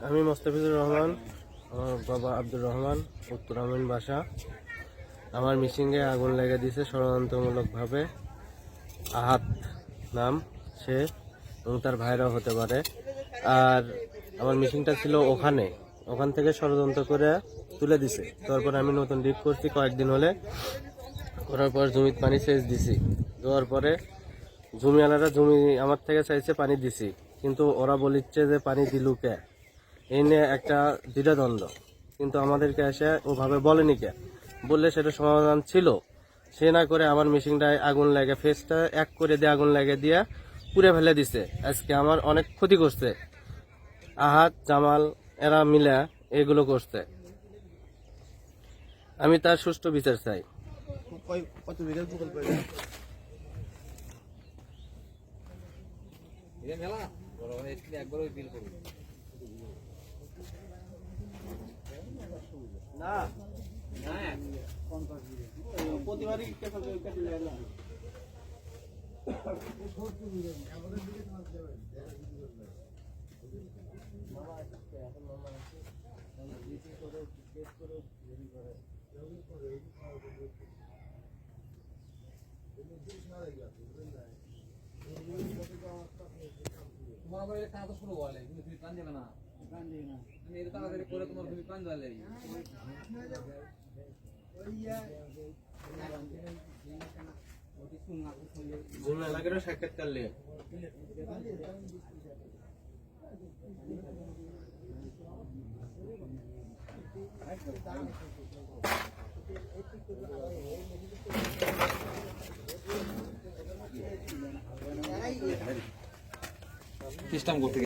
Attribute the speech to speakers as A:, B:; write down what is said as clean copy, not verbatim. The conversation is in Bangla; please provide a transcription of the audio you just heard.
A: আমি মোস্তাফিজুর রহমান, আমার বাবা আব্দুর রহমান, উত্তর আমিন বাসা। আমার মিশিংয়ে আগুন লেগে দিয়েছে ষড়যন্ত্রমূলকভাবে। আহাত নাম সে, এবং তার ভাইরাও হতে পারে। আর আমার মিশিংটা ছিল ওখান থেকে ষড়যন্ত্র করে তুলে দিছে। তারপর আমি নতুন ডিপ করছি কয়েকদিন হলে, করার পর জমিতে পানি সেচ দিছি। দেওয়ার পরে জমিওয়ালারা জমি আমার থেকে চাইছে, পানি দিছি, কিন্তু ওরা বলিচ্ছে যে পানি দিলু কে, এই নিয়ে একটা দ্বিধাদ্বন্দ্ব। কিন্তু আমাদেরকে এসে ওভাবে বলেনি কে, বললে সেটা সমাধান ছিল। সে না করে আমার মেশিনটায় আগুন লাগে, ফেসটা এক করে দিয়ে আগুন লাগে দিয়ে পুড়ে ফেলে দিছে। আজকে আমার অনেক ক্ষতি করছে। আহাত, জামাল এরা মিলে এগুলো করছে। আমি তার সুষ্ঠু বিচার চাই।
B: তোমার আবার এটা কাজ শুরু বলে তুমি প্রাণ দেবে না, আমি এটা তাড়াতাড়ি করে তোমার তুমি প্রাণ দিলে
A: জমি এলাকারও সাক্ষাৎকার নিয়ে
B: সিস্টেম করতে